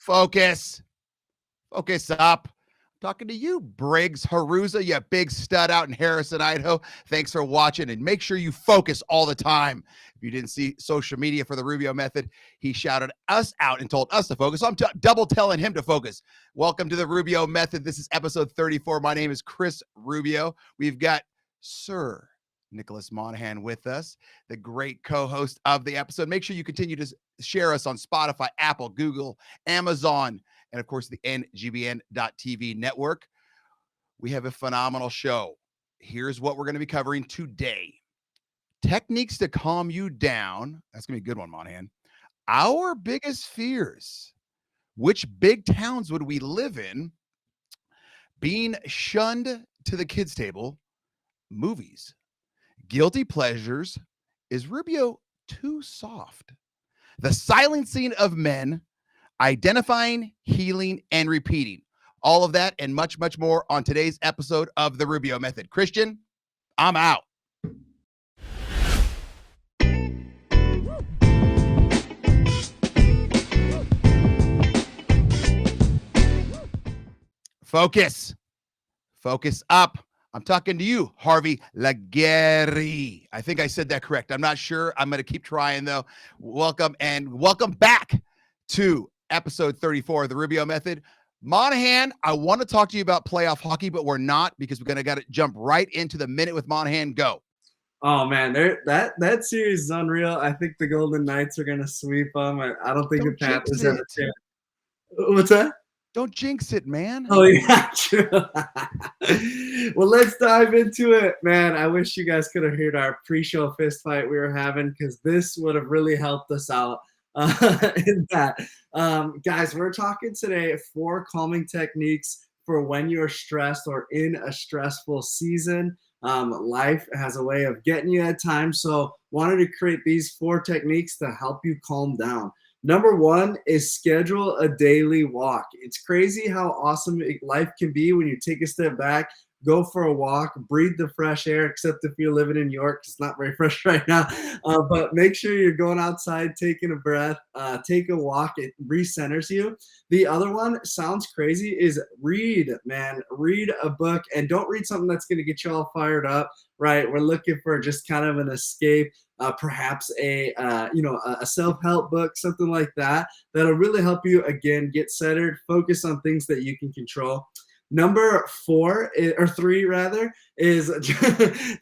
Focus. Focus up. Talking to you, Briggs Haruza, you big stud out in Harrison, Idaho. Thanks for watching, and make sure you focus all the time. If you didn't see social media for the Rubio Method, he shouted us out and told us to focus. So I'm double telling him to focus. Welcome to the Rubio Method. This is episode 34. My name is Chris Rubio. We've got Sir Nicholas Monahan with us, the great co-host of the episode. Make sure you continue to share us on Spotify, Apple, Google, Amazon, and of course the NGBN.TV network. We have a phenomenal show. Here's what we're going to be covering today. Techniques to calm you down. That's going to be a good one, Monahan. Our biggest fears. Which big towns would we live in? Being shunned to the kids' table. Movies. Guilty pleasures. Is Rubio too soft? The silencing of men. Identifying, healing, and repeating. All of that and much, much more on today's episode of the Rubio Method. Christian, I'm out. Focus. Focus up. I'm talking to you, Harvey Laguerre. I think I said that correct. I'm not sure. I'm going to keep trying, though. Welcome and welcome back to episode 34 of the Rubio Method. Monahan, I want to talk to you about playoff hockey, but we're not, because we're going to got to jump right into the minute with Monahan. Go. Oh man, that series is unreal. I think the Golden Knights are going to sweep them. I don't think the Panthers ever can. What's that? Don't jinx it, man. Oh yeah, true. Well, let's dive into it, man. I wish you guys could have heard our pre-show fist fight we were having, because this would have really helped us out. In that, guys, we're talking today 4 calming techniques for when you're stressed or in a stressful season. Life has a way of getting you at times, so wanted to create these 4 techniques to help you calm down. Number 1 is schedule a daily walk. It's crazy how awesome life can be when you take a step back, go for a walk, breathe the fresh air, except if you're living in New York, it's not very fresh right now. But make sure you're going outside, taking a breath, take a walk. It recenters you. The other one sounds crazy is read, man. Read a book, and don't read something that's going to get you all fired up, right? We're looking for just kind of an escape. Perhaps a self-help book, something like that, that'll really help you, again, get centered, focus on things that you can control. Number 3 is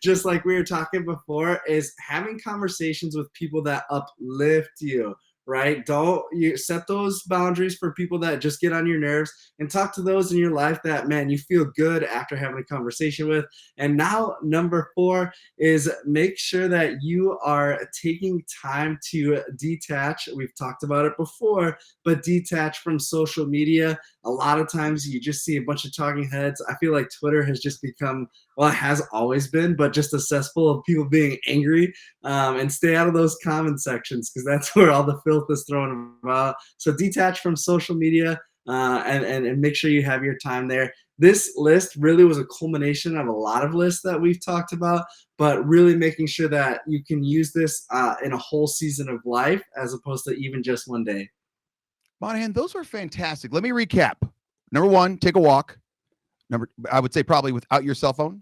just like we were talking before, is having conversations with people that uplift you, right? Don't you set those boundaries for people that just get on your nerves, and talk to those in your life that, man, you feel good after having a conversation with. And now number 4 is make sure that you are taking time to detach. We've talked about it before, but detach from social media. A lot of times you just see a bunch of talking heads. I feel like Twitter has just become, well, it has always been, but just a cesspool of people being angry. And stay out of those comment sections, because that's where all the filth is thrown about. So detach from social media, and make sure you have your time there. This list really was a culmination of a lot of lists that we've talked about, but really making sure that you can use this in a whole season of life, as opposed to even just one day. Monahan, those were fantastic. Let me recap. Number 1, take a walk. I would say probably without your cell phone.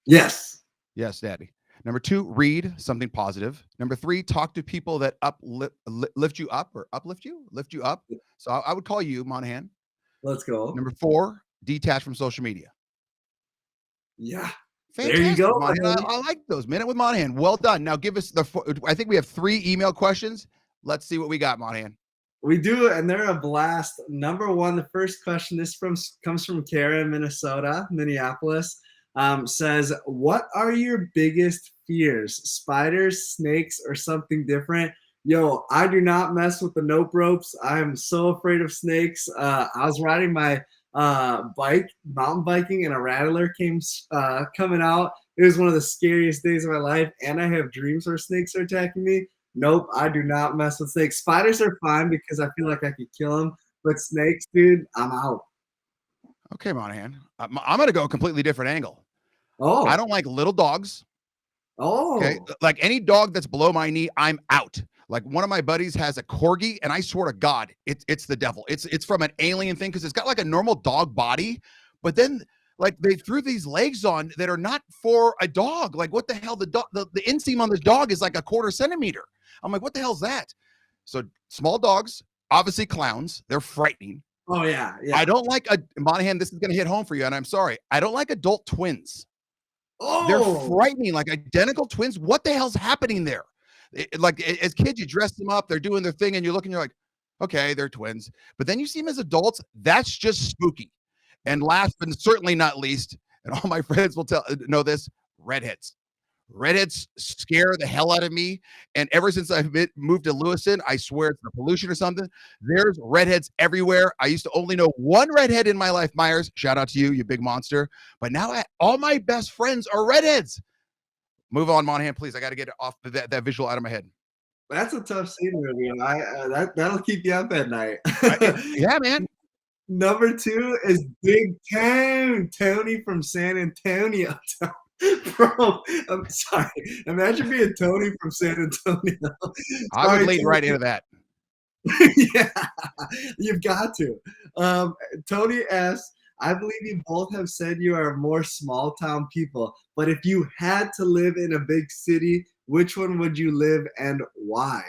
Yes. Yes, Daddy. Number 2, read something positive. Number 3, talk to people that lift you up, or lift you up. So I would call you, Monahan. Let's go. Number 4, detach from social media. Yeah. Fantastic, there you go. I like those. Minute with Monahan. Well done. Now give us I think we have 3 email questions. Let's see what we got, Monahan. We do, and they're a blast. Number 1, the first question, comes from Kara in Minneapolis. Says, what are your biggest fears? Spiders, snakes, or something different? Yo, I do not mess with the nope ropes. I am so afraid of snakes. I was riding my mountain biking, and a rattler came coming out. It was one of the scariest days of my life, and I have dreams where snakes are attacking me. Nope, I do not mess with snakes. Spiders are fine because I feel like I could kill them, but snakes, dude, I'm out. Okay, Monahan. I'm going to go a completely different angle. Oh. I don't like little dogs. Oh. Okay. Like any dog that's below my knee, I'm out. Like one of my buddies has a corgi, and I swear to God, it's the devil. It's from an alien thing because it's got like a normal dog body, but then like they threw these legs on that are not for a dog. Like what the hell? The inseam on the dog is like a quarter centimeter. I'm like, what the hell's that? So small dogs, obviously clowns. They're frightening. Oh yeah, I yeah. don't like a Monahan. This is going to hit home for you, and I'm sorry. I don't like adult twins. They're Oh, frightening, like identical twins. What the hell's happening there? Like as kids, you dress them up, they're doing their thing, and you're looking, you're like, okay, they're twins. But then you see them as adults, that's just spooky. And last but certainly not least, and all my friends will know this, redheads. Redheads scare the hell out of me. And ever since I've moved to Lewiston, I swear it's the pollution or something. There's redheads everywhere. I used to only know one redhead in my life, Myers. Shout out to you, you big monster. But now all my best friends are redheads. Move on, Monahan, please. I got to get off that visual out of my head. that's a tough scene, Rubio. That'll keep you up at night. Yeah, man. Number 2 is Big Town Tony from San Antonio. Bro, I'm sorry. Imagine being Tony from San Antonio. I would lead right into that. Yeah, you've got to. Tony asks, I believe you both have said you are more small town people, but if you had to live in a big city, which one would you live and why?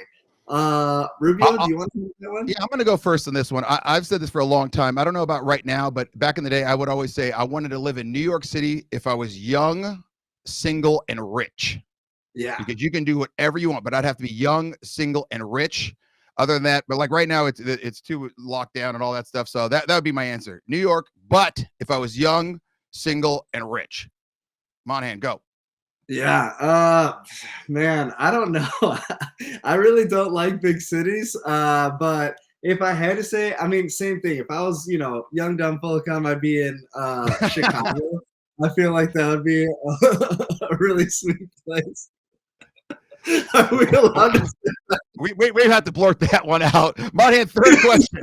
Rubio, do you want to do that one? Yeah, I'm going to go first on this one. I've said this for a long time. I don't know about right now, but back in the day, I would always say I wanted to live in New York City if I was young, single, and rich. Yeah. Because you can do whatever you want, but I'd have to be young, single, and rich. Other than that, but like right now, it's too locked down and all that stuff. So that would be my answer. New York, but if I was young, single, and rich. Monahan, go. Yeah, man, I don't know. I really don't like big cities, but if I had to say, I mean, same thing. If I was, young, dumb, full of cum, I'd be in Chicago. I feel like that would be a really sweet place. Are we allowed to say that? We have to blurt that one out. Monahan, third question.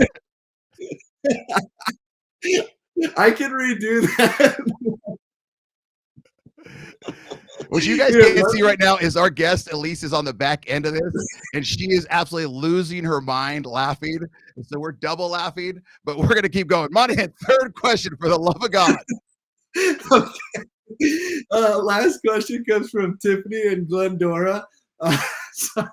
I can redo that. What you guys can't see right now is our guest, Elise, is on the back end of this, and she is absolutely losing her mind laughing. And so we're double laughing, but we're going to keep going. Monahan, third question, for the love of God. Okay. Last question comes from Tiffany and Glendora. Sorry.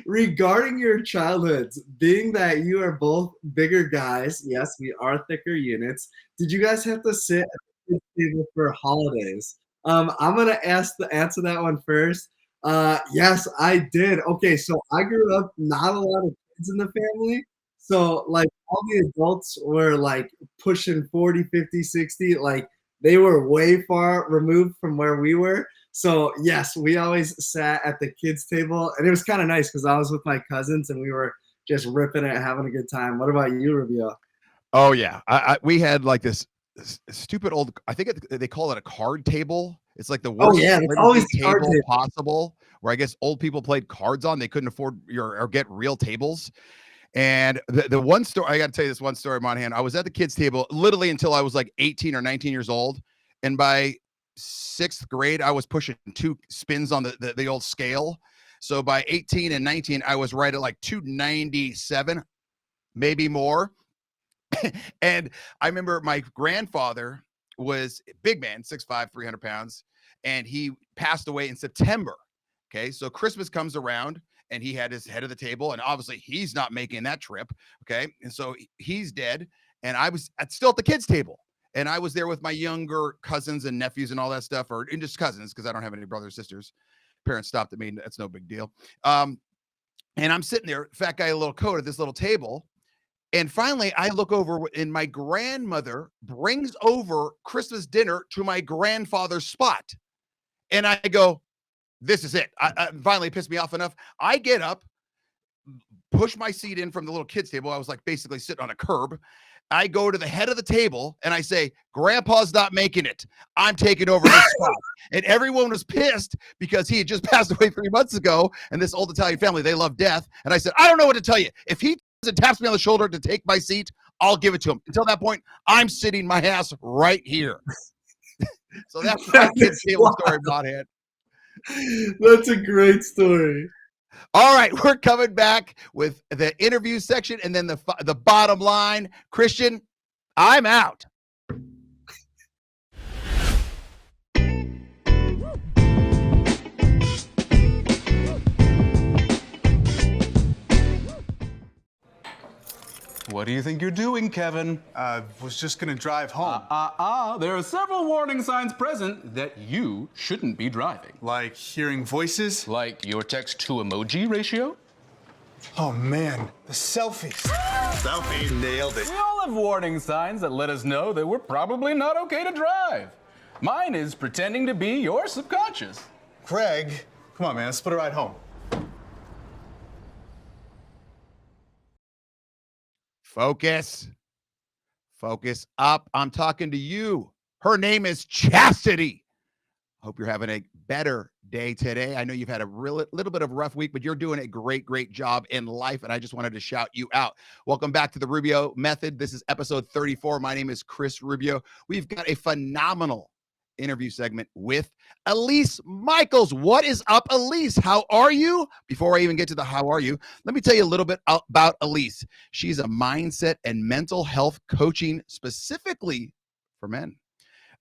Regarding your childhoods, being that you are both bigger guys, yes, we are thicker units, did you guys have to sit at the table for holidays? I'm gonna answer that one first. Yes, I did. Okay, so I grew up not a lot of kids in the family. So like all the adults were like pushing 40, 50, 60. Like they were way far removed from where we were. So yes, we always sat at the kids' table, and it was kind of nice because I was with my cousins and we were just ripping it, having a good time. What about you, Rubio? Oh yeah, we had like this stupid old. I think they call it a card table. It's like the worst it's always table possible. Where I guess old people played cards on. They couldn't afford or get real tables. And the one story, I got to tell you this one story, Monahan. I was at the kids' table literally until I was like 18 or 19 years old. And by 6th grade, I was pushing 2 spins on the old scale. So by 18 and 19, I was right at like 297, maybe more. And I remember my grandfather was a big man, 6'5", 300 pounds, and he passed away in September. Okay, so Christmas comes around, and he had his head of the table, and obviously he's not making that trip. Okay, and so he's dead, and I was still at the kids' table, and I was there with my younger cousins and nephews and all that stuff, and just cousins because I don't have any brothers or sisters. Parents stopped at me. That's no big deal. And I'm sitting there, fat guy, a little coat at this little table. And finally, I look over, and my grandmother brings over Christmas dinner to my grandfather's spot. And I go, this is it. I finally pissed me off enough. I get up, push my seat in from the little kids' table. I was like basically sitting on a curb. I go to the head of the table and I say, Grandpa's not making it. I'm taking over this spot. And everyone was pissed because he had just passed away 3 months ago. And this old Italian family, they love death. And I said, I don't know what to tell you. If he taps me on the shoulder to take my seat, I'll give it to him. Until that point, I'm sitting my ass right here. So that's my kids' table story, Bothead. That's a great story. All right, we're coming back with the interview section and then the bottom line. Christian, I'm out. What do you think you're doing, Kevin? Was just gonna drive home. There are several warning signs present that you shouldn't be driving. Like hearing voices? Like your text-to-emoji ratio? Oh man, the selfies. Selfie nailed it. We all have warning signs that let us know that we're probably not okay to drive. Mine is pretending to be your subconscious. Craig, come on man, let's put a ride home. Focus. Focus up. I'm talking to you. Her name is Chastity. Hope you're having a better day today. I know you've had a little bit of a rough week, but you're doing a great job in life, and I just wanted to shout you out. Welcome back to the Rubio Method. This is episode 34. My name is Chris Rubio. We've got a phenomenal interview segment with Elise Michaels. What is up, Elise? How are you? Before I even get to the how are you, let me tell you a little bit about Elise. She's a mindset and mental health coaching specifically for men.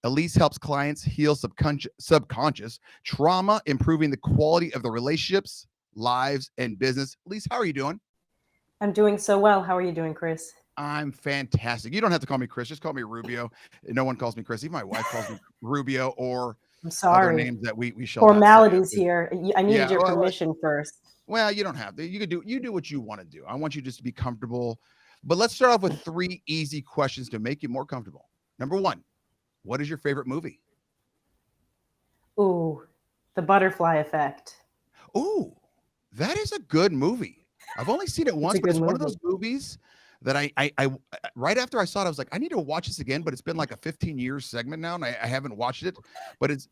Elise helps clients heal subconscious trauma, improving the quality of the relationships, lives, and business. Elise, how are you doing? I'm doing so well. How are you doing, Chris? I'm fantastic. You don't have to call me Chris. Just call me Rubio. No one calls me Chris. Even my wife calls me Rubio or I'm sorry. other names that we shall not say. Formalities here. I needed your permission first. Well, you don't have to. You do what you want to do. I want you just to be comfortable. But let's start off with 3 easy questions to make you more comfortable. Number 1, what is your favorite movie? Ooh, The Butterfly Effect. Ooh, that is a good movie. I've only seen it once, but it's one of those movies that I right after I saw it, I was like, I need to watch this again, but it's been like a 15 years segment now, and I haven't watched it. But it's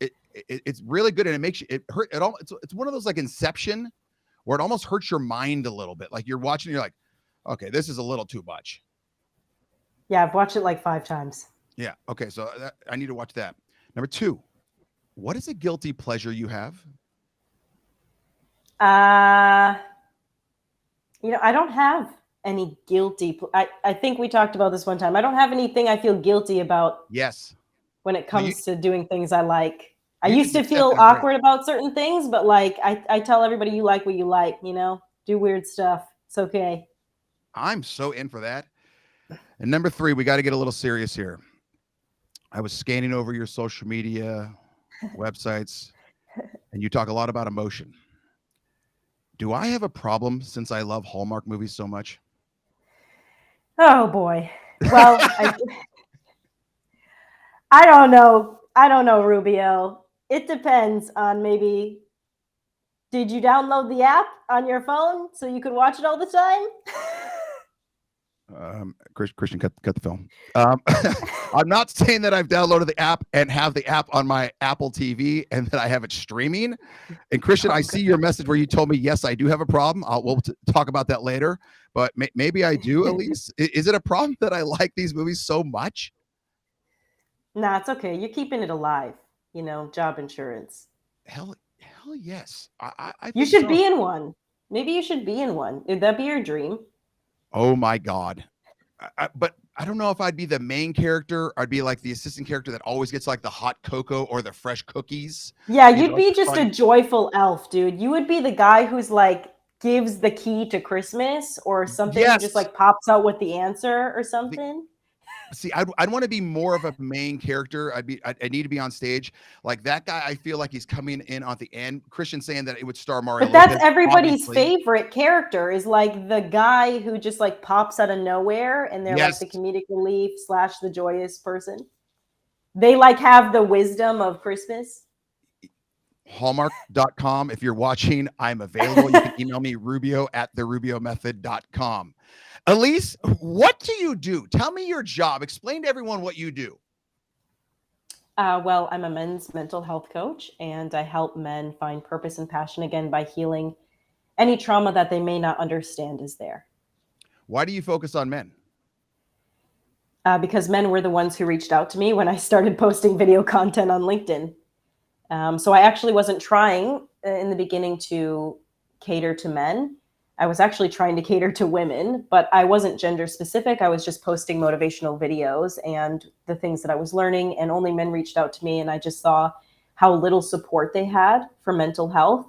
really good, and it makes you it's one of those like Inception, where it almost hurts your mind a little bit. Like you're watching, you're like, okay, this is a little too much. Yeah, I've watched it like 5 times. Yeah. Okay, so I need to watch that. Number 2, what is a guilty pleasure you have? I don't have any guilty. I think we talked about this one time. I don't have anything I feel guilty about. Yes. When it comes to doing things I like. I You used can to set feel that awkward about certain things, but like I tell everybody, you like what you like, do weird stuff. It's okay. I'm so in for that. And number 3, we got to get a little serious here. I was scanning over your social media websites, and you talk a lot about emotion. Do I have a problem since I love Hallmark movies so much? Oh boy. Well, I don't know. I don't know, Rubio. It depends on maybe, did you download the app on your phone so you could watch it all the time? Christian, cut the film. I'm not saying that I've downloaded the app and have the app on my Apple TV and that I have it streaming. And Christian, I see your message where you told me, yes, I do have a problem. We'll talk about that later, but maybe I do, Elise. Is it a problem that I like these movies so much? Nah, it's okay. You're keeping it alive. Job insurance. Hell yes. You should be in one. Maybe you should be in one. Would that be your dream? Oh my God. But I don't know if I'd be the main character. I'd be like the assistant character that always gets like the hot cocoa or the fresh cookies. Yeah, you'd be just a joyful elf, dude. You would be the guy who's like gives the key to Christmas or something. Yes. Just like pops out with the answer or something. See, I'd want to be more of a main character. I need to be on stage like that guy. I feel like he's coming in at the end. Christian saying that it would star Mario. But that's everybody's favorite character is like the guy who just like pops out of nowhere and they're like the comedic relief / the joyous person. They like have the wisdom of Christmas. Hallmark.com. If you're watching, I'm available. You can email me rubio@therubiomethod.com. Elise, what do you do? Tell me your job. Explain to everyone what you do. Well, I'm a men's mental health coach, and I help men find purpose and passion again by healing any trauma that they may not understand is there. Why do you focus on men? Because men were the ones who reached out to me when I started posting video content on LinkedIn. So I actually wasn't trying in the beginning to cater to men. I was actually trying to cater to women, but I wasn't gender specific. I was just posting motivational videos and the things that I was learning, and only men reached out to me, and I just saw how little support they had for mental health.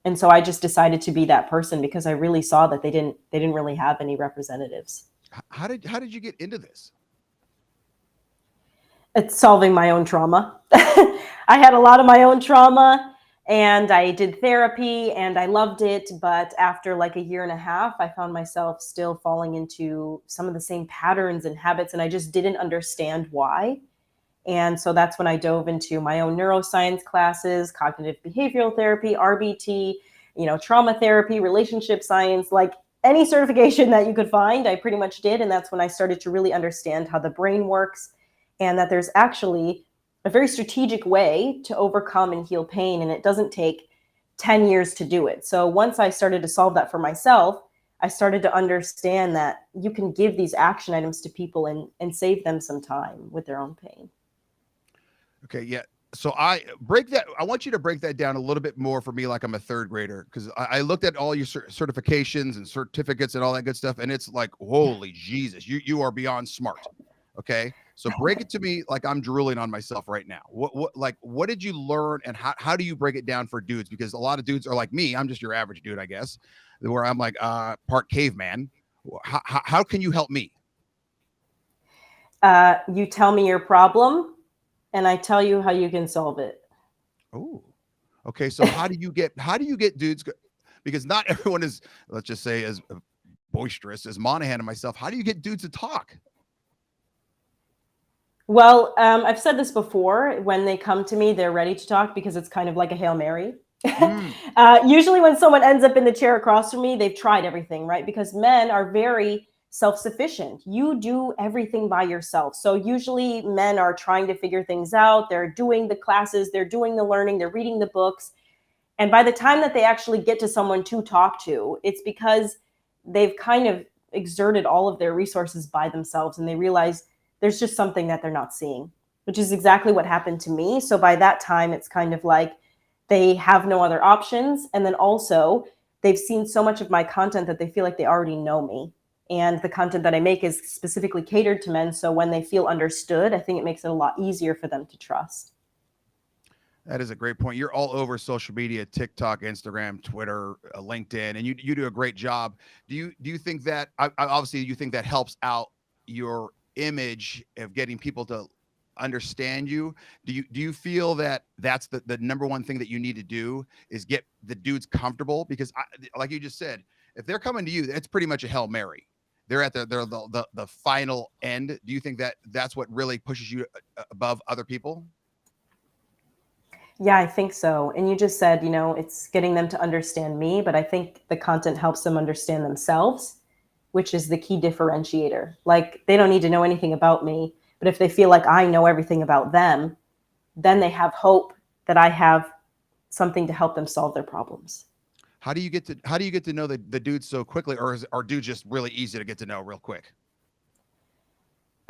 And so I just decided to be that person because I really saw that they didn't really have any representatives. How did you get into this? It's solving my own trauma. I had a lot of my own trauma, and I did therapy and I loved it. But after like a year and a half, I found myself still falling into some of the same patterns and habits, and I just didn't understand why. And so that's when I dove into my own neuroscience classes, cognitive behavioral therapy, RBT, trauma therapy, relationship science, like any certification that you could find, I pretty much did. And that's when I started to really understand how the brain works, and that there's actually a very strategic way to overcome and heal pain. And it doesn't take 10 years to do it. So once I started to solve that for myself, I started to understand that you can give these action items to people and save them some time with their own pain. Okay, yeah. So I want you to break that down a little bit more for me, like I'm a third grader, because I looked at all your certifications and certificates and all that good stuff, and it's like, holy Jesus, you are beyond smart. Okay, so break it to me like I'm drooling on myself right now. What did you learn, and how do you break it down for dudes? Because a lot of dudes are like me. I'm just your average dude, I guess, where I'm like part caveman. How can you help me? You tell me your problem, and I tell you how you can solve it. Oh, okay. So how do you get dudes? Because not everyone is, let's just say, as boisterous as Monahan and myself. How do you get dudes to talk? Well, I've said this before. When they come to me, they're ready to talk because it's kind of like a Hail Mary. Usually when someone ends up in the chair across from me, they've tried everything, right? Because men are very self-sufficient. You do everything by yourself. So usually men are trying to figure things out. They're doing the classes, they're doing the learning, they're reading the books. And by the time that they actually get to someone to talk to, it's because they've kind of exerted all of their resources by themselves, and they realize there's just something that they're not seeing, which is exactly what happened to me. So by that time, it's kind of like they have no other options. And then also they've seen so much of my content that they feel like they already know me. And the content that I make is specifically catered to men. So when they feel understood, I think it makes it a lot easier for them to trust. That is a great point. You're all over social media, TikTok, Instagram, Twitter, LinkedIn, and you do a great job. Do you think that obviously you think that helps out your image of getting people to understand you? Do you feel that that's the number one thing that you need to do is get the dudes comfortable? Because like you just said, if they're coming to you, it's pretty much a Hail Mary. They're at the final end. Do you think that that's what really pushes you above other people? Yeah, I think so. And you just said, it's getting them to understand me, but I think the content helps them understand themselves, which is the key differentiator. Like, they don't need to know anything about me, but if they feel like I know everything about them, then they have hope that I have something to help them solve their problems. How do you get to know the dudes so quickly, or are dudes just really easy to get to know real quick?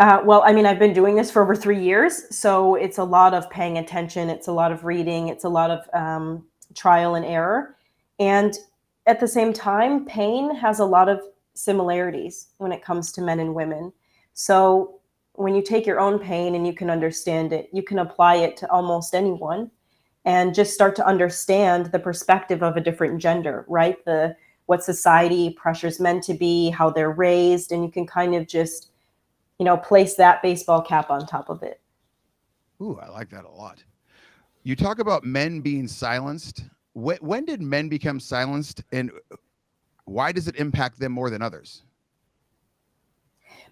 Well, I mean, I've been doing this for over 3 years, so it's a lot of paying attention. It's a lot of reading. It's a lot of trial and error. And at the same time, pain has a lot of similarities when it comes to men and women. So when you take your own pain and you can understand it, you can apply it to almost anyone and just start to understand the perspective of a different gender, right? What society pressures men to be, how they're raised, and you can kind of just place that baseball cap on top of it. Ooh, I like that a lot. You talk about men being silenced. When did men become silenced, and why does it impact them more than others?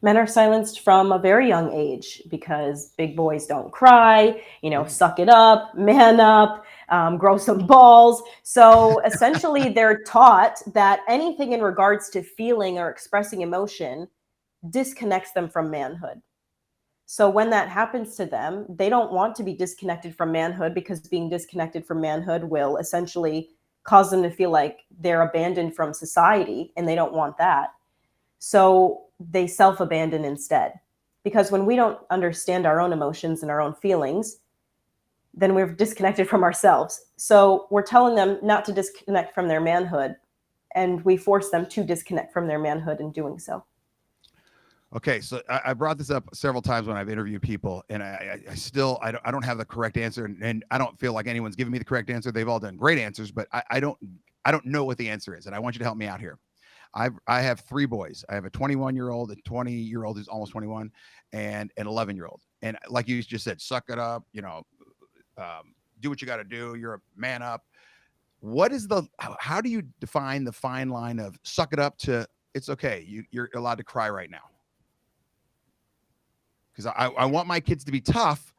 Men are silenced from a very young age because big boys don't cry, suck it up, man up, grow some balls. So essentially they're taught that anything in regards to feeling or expressing emotion disconnects them from manhood. So when that happens to them, they don't want to be disconnected from manhood, because being disconnected from manhood will essentially cause them to feel like they're abandoned from society, and they don't want that. So they self-abandon instead. Because when we don't understand our own emotions and our own feelings, then we're disconnected from ourselves. So we're telling them not to disconnect from their manhood, and we force them to disconnect from their manhood in doing so. Okay, so I brought this up several times when I've interviewed people, and I still I don't have the correct answer, and I don't feel like anyone's giving me the correct answer. They've all done great answers, but I don't know what the answer is, and I want you to help me out here. I have 3 boys. I have a 21-year-old, a 20-year-old who's almost 21, and an 11-year-old. And like you just said, suck it up, do what you got to do. You're a man up. How do you define the fine line of suck it up to it's okay, you're allowed to cry right now? Because I want my kids to be tough,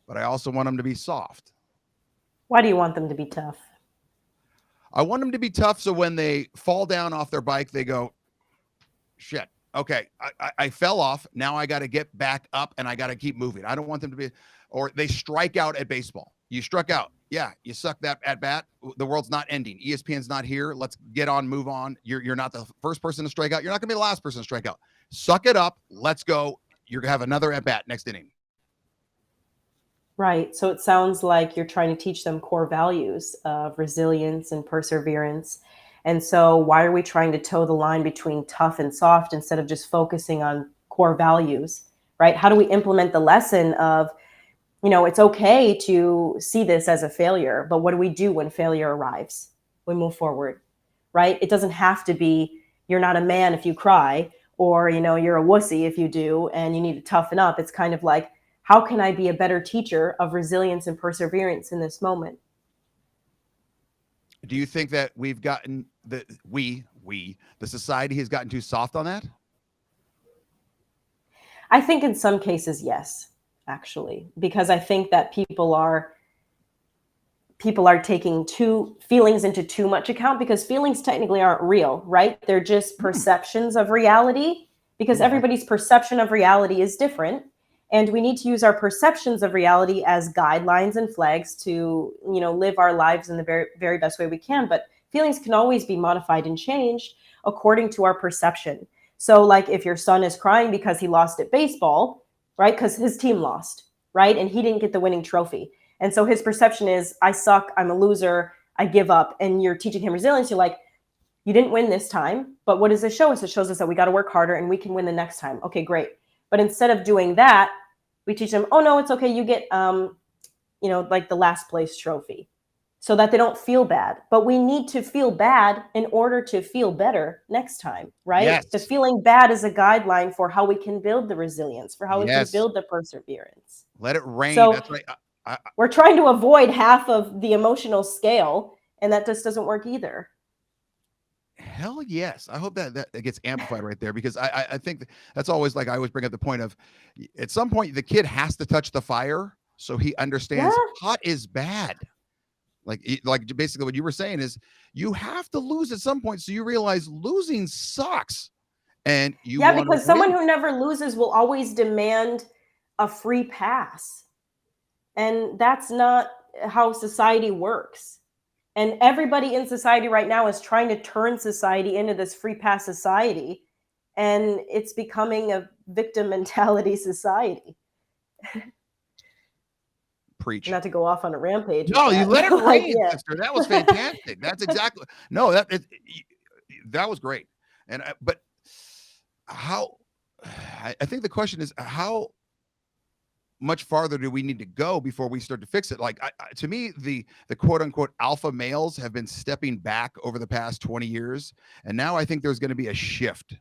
but I also want them to be soft. Why do you want them to be tough? I want them to be tough so when they fall down off their bike, they go, shit, okay, I fell off. Now I got to get back up and I got to keep moving. I don't want them to be, or they strike out at baseball. You struck out. Yeah, you suck that at bat. The world's not ending. ESPN's not here. Let's get on, move on. You're not the first person to strike out. You're not going to be the last person to strike out. Suck it up. Let's go. You're going to have another at bat next inning. Right. So it sounds like you're trying to teach them core values of resilience and perseverance. And so why are we trying to toe the line between tough and soft instead of just focusing on core values, right? How do we implement the lesson of, it's okay to see this as a failure, but what do we do when failure arrives? We move forward, right? It doesn't have to be, you're not a man if you cry, or, you're a wussy if you do, and you need to toughen up. It's kind of like, how can I be a better teacher of resilience and perseverance in this moment? Do you think that we've gotten the society has gotten too soft on that? I think in some cases, yes, actually, because I think that people are taking feelings into too much account, because feelings technically aren't real, right? They're just perceptions of reality, because everybody's perception of reality is different. And we need to use our perceptions of reality as guidelines and flags to, live our lives in the very, very best way we can. But feelings can always be modified and changed according to our perception. So like if your son is crying because he lost at baseball, right? Because his team lost, right? And he didn't get the winning trophy. And so his perception is, I suck, I'm a loser, I give up. And you're teaching him resilience. You're like, you didn't win this time, but what does this show us? It shows us that we got to work harder and we can win the next time. Okay, great. But instead of doing that, we teach them, oh no, it's okay. You get, like the last place trophy, so that they don't feel bad. But we need to feel bad in order to feel better next time, right? Yes. The feeling bad is a guideline for how we can build the resilience, for how we can build the perseverance. Let it rain. So that's right. We're trying to avoid half of the emotional scale, and that just doesn't work either. Hell yes. I hope that gets amplified right there, because I think that's always, like, I always bring up the point of, at some point the kid has to touch the fire so he understands hot is bad. Like basically what you were saying is you have to lose at some point so you realize losing sucks. And because someone who never loses will always demand a free pass. And that's not how society works. And everybody in society right now is trying to turn society into this free pass society. And it's becoming a victim mentality society. Preach. Not to go off on a rampage. No, you let it rain, sister. That was fantastic. That's exactly. No, that was great. And but how? I think the question is, how much farther do we need to go before we start to fix it? Like, to me, the quote unquote alpha males have been stepping back over the past 20 years. And now I think there's going to be a shift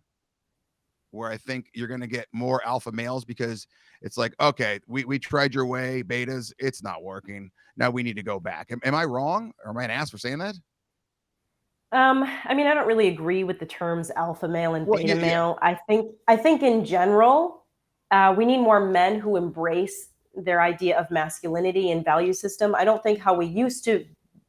where I think you're going to get more alpha males, because it's like, okay, we tried your way, betas, it's not working. Now we need to go back. Am I wrong? Or am I an ass for saying that? I mean, I don't really agree with the terms alpha male and beta male. I think in general, we need more men who embrace their idea of masculinity and value system. I don't think how we used to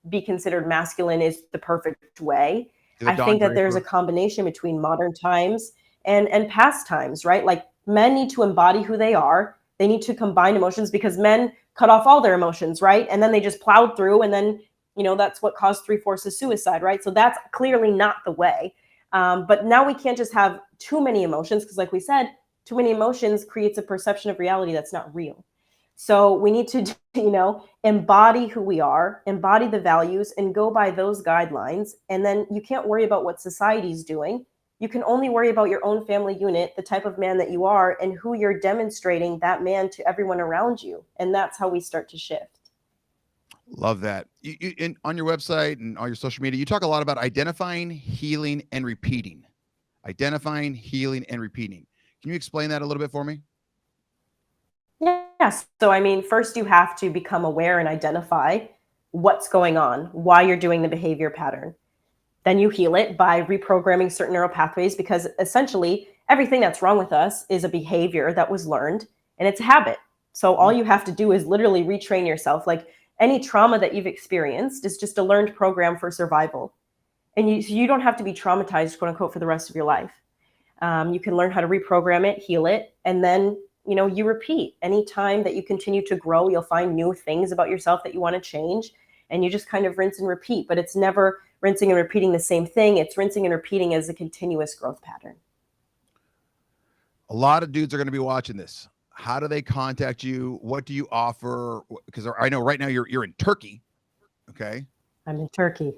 be considered masculine is the perfect way. I think that there's a combination between modern times and past times, right? Like, men need to embody who they are. They need to combine emotions, because men cut off all their emotions, right? And then they just plowed through, and then, that's what caused 3/4 of suicide, right? So that's clearly not the way. But now we can't just have too many emotions, because like we said, too many emotions creates a perception of reality that's not real. So we need to, embody who we are, embody the values, and go by those guidelines. And then you can't worry about what society's doing. You can only worry about your own family unit, the type of man that you are, and who you're demonstrating that man to everyone around you. And that's how we start to shift. Love that. On your website and all your social media, you talk a lot about identifying, healing, and repeating. Identifying, healing, and repeating. Can you explain that a little bit for me? Yes. So, I mean, first you have to become aware and identify what's going on, why you're doing the behavior pattern. Then you heal it by reprogramming certain neural pathways, because essentially everything that's wrong with us is a behavior that was learned, and it's a habit. So all you have to do is literally retrain yourself. Like any trauma that you've experienced is just a learned program for survival. And you don't have to be traumatized, quote unquote, for the rest of your life. You can learn how to reprogram it, heal it, and then you repeat. Anytime that you continue to grow, you'll find new things about yourself that you want to change, and you just kind of rinse and repeat. But it's never rinsing and repeating the same thing. It's rinsing and repeating as a continuous growth pattern. A lot of dudes are going to be watching this. How do they contact you? What do you offer? Because I know right now you're in Turkey. Okay. I'm in Turkey.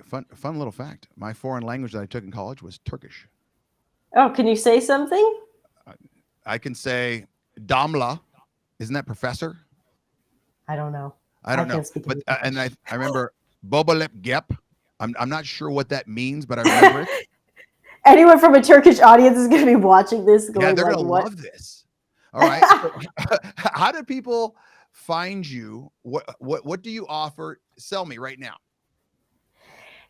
Fun little fact. My foreign language that I took in college was Turkish. Oh, can you say something? I can say Damla. Isn't that professor? I don't know. I don't know. But and I remember Bobalep Gep. I'm not sure what that means, but I remember it. Anyone from a Turkish audience is going to be watching this going, yeah, they're like, going to what? love this. All right. How do people find you? What do you offer? Sell me right now.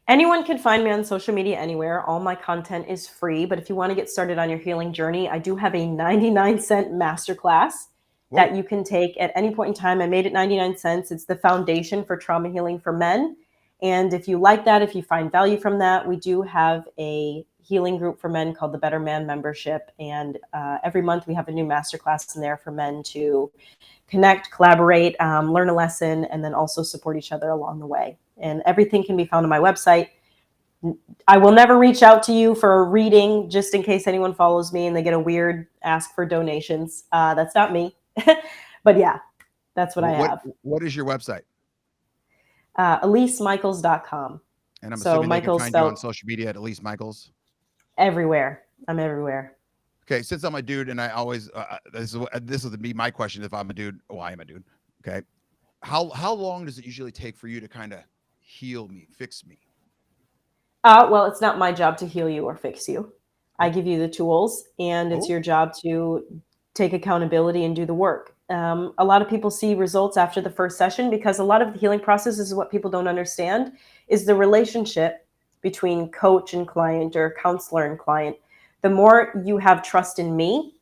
Anyone can find me on social media anywhere. All my content is free, but if you want to get started on your healing journey, I do have a 99-cent masterclass that you can take at any point in time. I made it 99 cents. It's the foundation for trauma healing for men. And if you like that, if you find value from that, we do have a healing group for men called the Better Man Membership. And every month we have a new masterclass in there for men to connect, collaborate, learn a lesson, and then also support each other along the way. And everything can be found on my website. I will never reach out to you for a reading, just in case anyone follows me and they get a weird ask for donations. That's not me. But yeah, that's what I have. What is your website? EliseMichaels.com. And I'm assuming they can find you on social media at Elise Michaels. Everywhere. I'm everywhere. Okay, since I'm a dude, and I always this would be my question if I'm a dude. Well, I am a dude. Okay, how long does it usually take for you to kind of heal me, fix me? Well, it's not my job to heal you or fix you. I give you the tools, and it's your job to take accountability and do the work. A lot of people see results after the first session, because a lot of the healing process is what people don't understand is the relationship between coach and client or counselor and client. The more you have trust in me,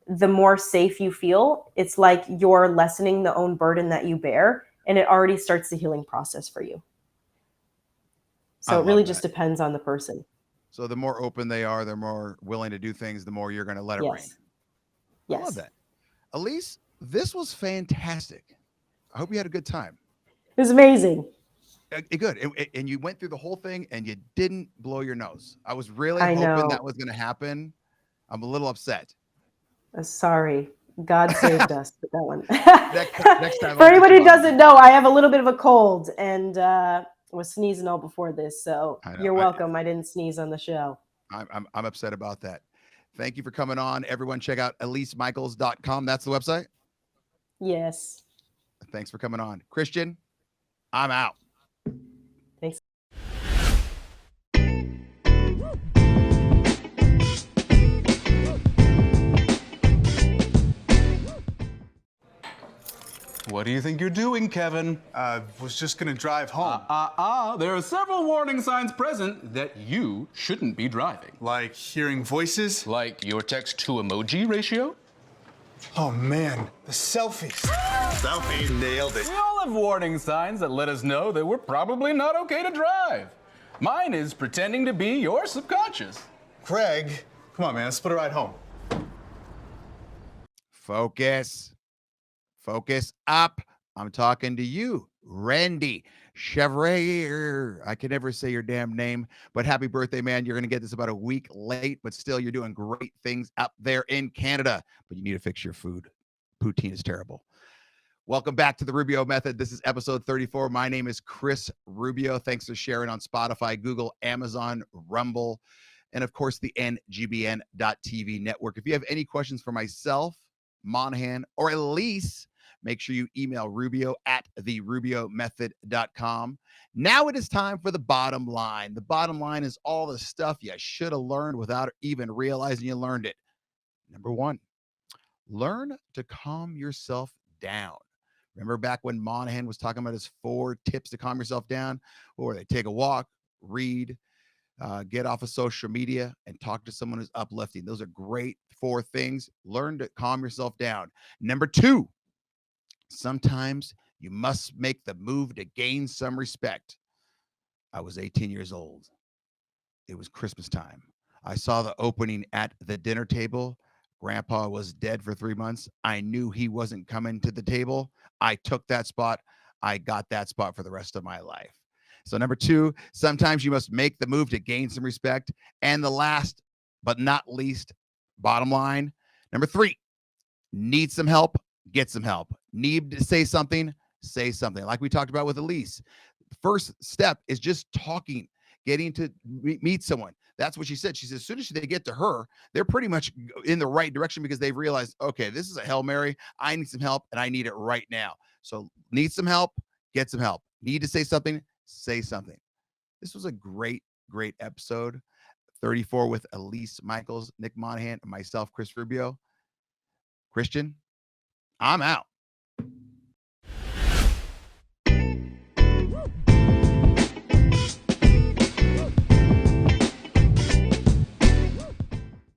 the more safe you feel. It's like you're lessening the own burden that you bear, and it already starts the healing process for you. So it really just depends on the person. So the more open they are, they're more willing to do things, the more you're going to let it rain. Yes. I love that. Elise, this was fantastic. I hope you had a good time. It was amazing. Good. And you went through the whole thing and you didn't blow your nose. I was really hoping that was going to happen. I'm a little upset. Sorry. God saved us with that one. Next time. For anybody who doesn't know, I have a little bit of a cold and was sneezing all before this. So you're welcome. I didn't sneeze on the show. I'm upset about that. Thank you for coming on. Everyone check out EliseMichaels.com. That's the website? Yes. Thanks for coming on. Christian, I'm out. Thanks. What do you think you're doing, Kevin? Was just gonna drive home. There are several warning signs present that you shouldn't be driving. Like hearing voices? Like your text to emoji ratio? Oh man, the selfies. Selfie. Nailed it. We all have warning signs that let us know that we're probably not okay to drive. Mine is pretending to be your subconscious. Greg, come on, man, let's put a ride home. Focus. Focus up. I'm talking to you, Randy Chevrier. I can never say your damn name, but happy birthday, man. You're going to get this about a week late, but still you're doing great things up there in Canada, but you need to fix your food. poutine is terrible. Welcome back to the Rubio Method. This is episode 34. My name is Chris Rubio. Thanks for sharing on Spotify, Google, Amazon, Rumble, and of course the NGBN.TV network. If you have any questions for myself, Monahan, or Elise, make sure you email Rubio at therubiomethod.com. Now it is time for the bottom line. The bottom line is all the stuff you should have learned without even realizing you learned it. Number one, learn to calm yourself down. Remember back when Monahan was talking about his 4 tips to calm yourself down? What were they? Take a walk, read, get off of social media, and talk to someone who's uplifting. Those are great 4 things. Learn to calm yourself down. Number 2, sometimes you must make the move to gain some respect. I was 18 years old. It was Christmas time. I saw the opening at the dinner table. Grandpa was dead for 3 months. I knew he wasn't coming to the table. I took that spot. I got that spot for the rest of my life. So number 2, sometimes you must make the move to gain some respect. And the last but not least, bottom line, number 3, need some help, get some help. Need to say something, say something. Like we talked about with Elise. First step is just talking, getting to meet someone. That's what she said. She said, as soon as they get to her, they're pretty much in the right direction because they've realized, okay, this is a Hail Mary. I need some help and I need it right now. So need some help, get some help. Need to say something, say something. This was a great, great episode. 34 with Elise Michaels, Nick Monahan, and myself, Chris Rubio. Christian, I'm out.